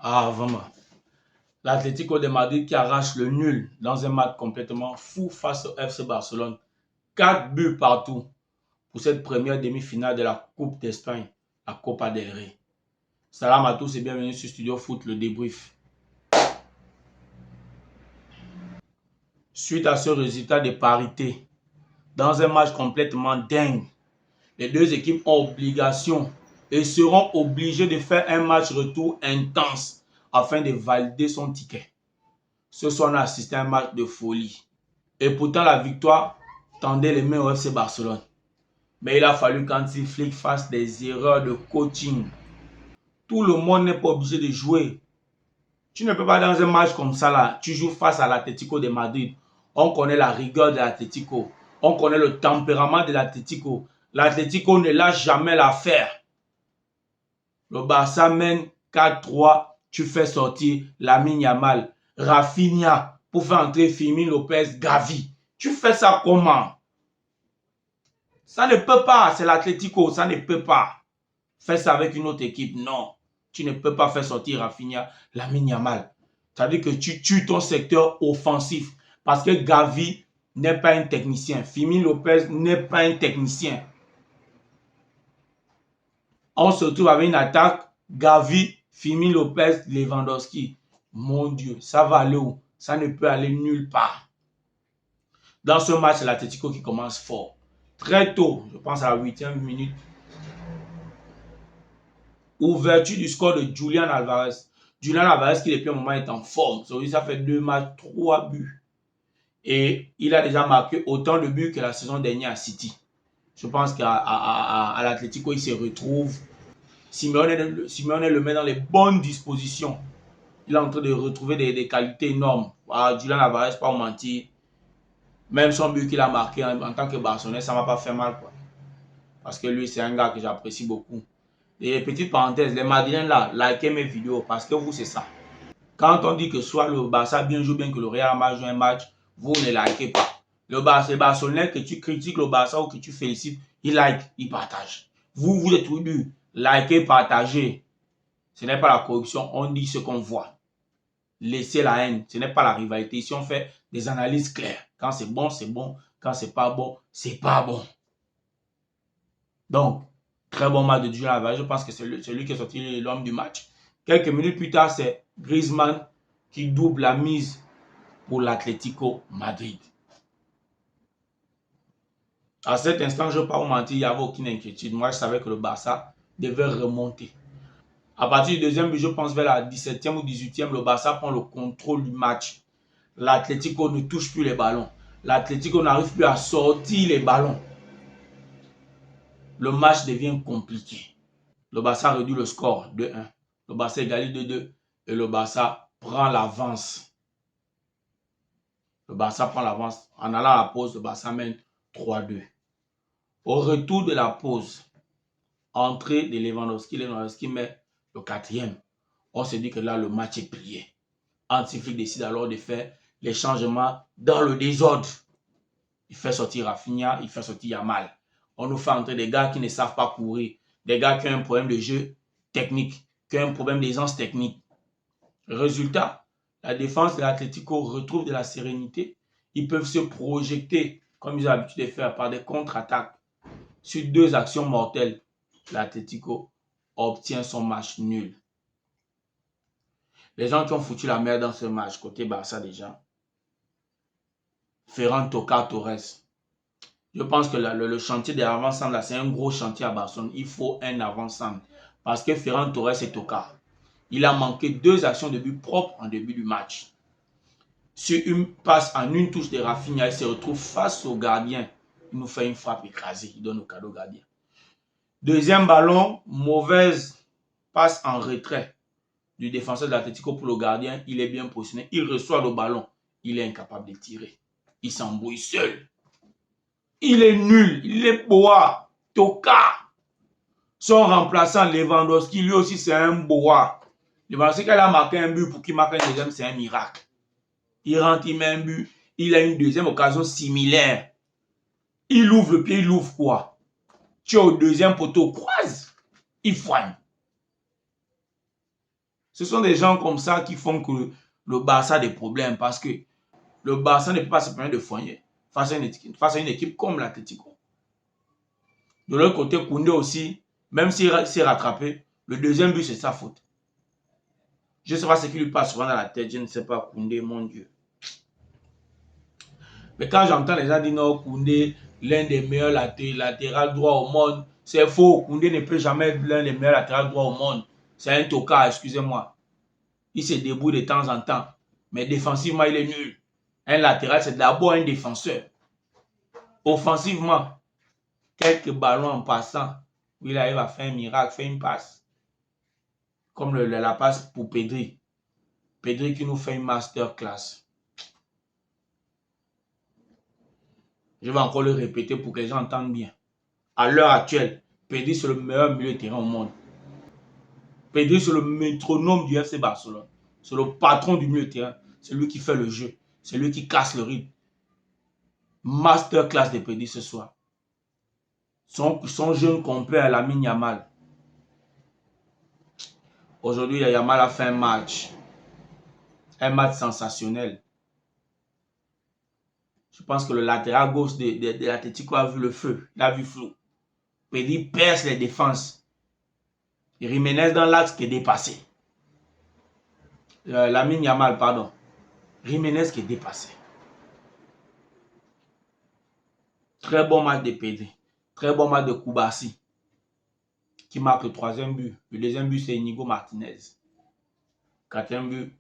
Ah, vraiment. L'Atlético de Madrid qui arrache le nul dans un match complètement fou face au FC Barcelone. 4 buts partout pour cette première demi-finale de la Coupe d'Espagne, la Copa del Rey. Salam à tous et bienvenue sur Studio Foot, le débrief. Suite à ce résultat de parité, dans un match complètement dingue, les deux équipes ont obligation et seront obligées de faire un match retour intense afin de valider son ticket. Ce soir, on a assisté à un match de folie. Et pourtant, la victoire tendait les mains au FC Barcelone. Mais il a fallu qu'Hansi Flick fasse des erreurs de coaching. Tout le monde n'est pas obligé de jouer. Tu ne peux pas dans un match comme ça, là, tu joues face à l'Atlético de Madrid. On connaît la rigueur de l'Atlético. On connaît le tempérament de l'Atlético. L'Atlético ne lâche jamais l'affaire. Le Barça mène 4-3. Tu fais sortir Lamine Yamal, Rafinha pour faire entrer Fermín López, Gavi. Tu fais ça comment? Ça ne peut pas. C'est l'Atlético. Ça ne peut pas. Fais ça avec une autre équipe. Non. Tu ne peux pas faire sortir Rafinha, Lamine Yamal. C'est-à-dire que tu tues ton secteur offensif. Parce que Gavi n'est pas un technicien. Fermín López n'est pas un technicien. On se retrouve avec une attaque. Gavi, Fermín López, Lewandowski. Mon Dieu, ça va aller où? Ça ne peut aller nulle part. Dans ce match, c'est l'Atlético qui commence fort. Très tôt, je pense à la 8e minute. Ouverture du score de Julián Álvarez. Julián Álvarez qui depuis un moment est en forme. Ça fait 2 matchs, 3 buts. Et il a déjà marqué autant de buts que la saison dernière à City. Je pense qu'à l'Atlético, il se retrouve. Simeone le met dans les bonnes dispositions. Il est en train de retrouver des qualités énormes. Julián Álvarez, pas mentir. Même son but qu'il a marqué en tant que Barcelonais, ça ne m'a pas fait mal, quoi. Parce que lui, c'est un gars que j'apprécie beaucoup. Et petite parenthèse, les Madrilènes là, likez mes vidéos parce que vous, c'est ça. Quand on dit que soit le Barça bien joue, bien que le Real joue un match, vous ne likez pas. Le Barcelonais que tu critiques le Barça ou que tu félicites, il like, il partage. Vous êtes tout dur. Likez, partagez. Ce n'est pas la corruption, on dit ce qu'on voit. Laissez la haine, ce n'est pas la rivalité. Ici, on fait des analyses claires. Quand c'est bon, c'est bon. Quand c'est pas bon, c'est pas bon. Donc, très bon match de Julián Álvarez. Je pense que c'est lui qui est sorti l'homme du match. Quelques minutes plus tard, c'est Griezmann qui double la mise pour l'Atlético Madrid. À cet instant, je ne vais pas vous mentir, il n'y avait aucune inquiétude. Moi, je savais que le Barça devait remonter. À partir du deuxième but, je pense vers la 17e ou 18e, le Barça prend le contrôle du match. L'Atlético ne touche plus les ballons. L'Atlético n'arrive plus à sortir les ballons. Le match devient compliqué. Le Barça réduit le score 2-1. Le Barça égalise 2-2 et le Barça prend l'avance. Le Barça prend l'avance. En allant à la pause, le Barça mène 3-2. Au retour de la pause, entrée de Lewandowski met le 4e. On se dit que là, le match est plié. Hansi Flick décide alors de faire les changements dans le désordre. Il fait sortir Rafinha, il fait sortir Yamal. On nous fait entrer des gars qui ne savent pas courir, des gars qui ont un problème de jeu technique, qui ont un problème d'aisance technique. Résultat, la défense de l'Atlético retrouve de la sérénité. Ils peuvent se projeter, comme ils ont l'habitude de faire, par des contre-attaques. Sur 2 actions mortelles, l'Atlético obtient son match nul. Les gens qui ont foutu la merde dans ce match, côté Barça déjà, Ferran Torres. Je pense que le chantier des avant-centres, c'est un gros chantier à Barcelone. Il faut un avant-centre. Parce que Ferran Torres est Toca. Il a manqué 2 actions de but propres en début du match. Sur une passe en une touche de Rafinha, il se retrouve face au gardien. Il nous fait une frappe écrasée. Il donne le cadeau au gardien. Deuxième ballon, mauvaise passe en retrait du défenseur de l'Atlético pour le gardien. Il est bien positionné. Il reçoit le ballon. Il est incapable de tirer. Il s'embrouille seul. Il est nul. Il est boa. Toca. Son remplaçant Lewandowski, lui aussi, c'est un boa. Lewandowski, quand il a marqué un but pour qu'il marque un deuxième, c'est un miracle. Il rentre, il met un but. Il a une deuxième occasion similaire. Il ouvre le pied, il ouvre quoi? Tu es au deuxième poteau, croise. Il foigne. Ce sont des gens comme ça qui font que le Barça a des problèmes parce que le Barça ne peut pas se permettre de foigner face à une équipe comme l'Atlético. De l'autre côté, Koundé aussi, même s'il s'est rattrapé, le deuxième but, c'est sa faute. Je ne sais pas ce qui lui passe souvent dans la tête, je ne sais pas, Koundé, mon Dieu. Mais quand j'entends les gens dire non, Koundé, l'un des meilleurs latérales droits au monde, c'est faux. Koundé ne peut jamais être l'un des meilleurs latérales droits au monde. C'est un tocard, excusez-moi. Il se débrouille de temps en temps. Mais défensivement, il est nul. Un latéral, c'est d'abord un défenseur. Offensivement, quelques ballons en passant, il arrive à faire un miracle, faire une passe. Comme la passe pour Pedri. Pedri qui nous fait une masterclass. Je vais encore le répéter pour que les gens entendent bien. À l'heure actuelle, Pedri c'est le meilleur milieu de terrain au monde. Pedri c'est le métronome du FC Barcelone. C'est le patron du milieu de terrain. C'est lui qui fait le jeu. C'est lui qui casse le rythme. Masterclass de Pedri ce soir. Son jeune compère à Lamine Yamal. Aujourd'hui, Yamal a fait un match. Un match sensationnel. Je pense que le latéral gauche de l'Atlético a vu le feu. Il a vu flou. Pedri perce les défenses. Jiménez dans l'axe qui est dépassé. Lamine Yamal, pardon. Jiménez qui est dépassé. Très bon match de Pedri. Très bon match de Koubassi qui marque le troisième but. Le deuxième but, c'est Inigo Martinez. Quatrième but,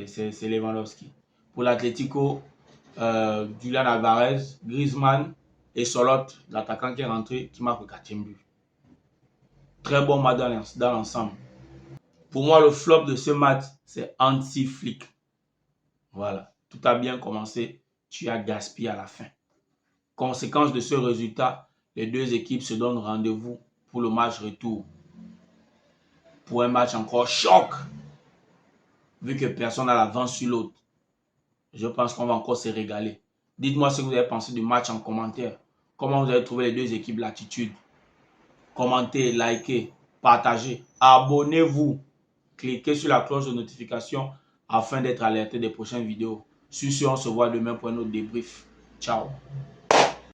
c'est Lewandowski. Pour l'Atlético, Julian Alvarez, Griezmann et Solot, l'attaquant qui est rentré, qui marque le quatrième but. Très bon match dans l'ensemble. Pour moi, le flop de ce match, c'est Hansi Flick. Voilà, tout a bien commencé, tu as gaspillé à la fin. Conséquence de ce résultat, les deux équipes se donnent rendez-vous pour le match retour. Pour un match encore choc, vu que personne n'a l'avance sur l'autre. Je pense qu'on va encore se régaler. Dites-moi ce que vous avez pensé du match en commentaire. Comment vous avez trouvé les deux équipes l'attitude. Commentez, likez, partagez, abonnez-vous. Cliquez sur la cloche de notification afin d'être alerté des prochaines vidéos. Sur ce, on se voit demain pour un autre débrief. Ciao.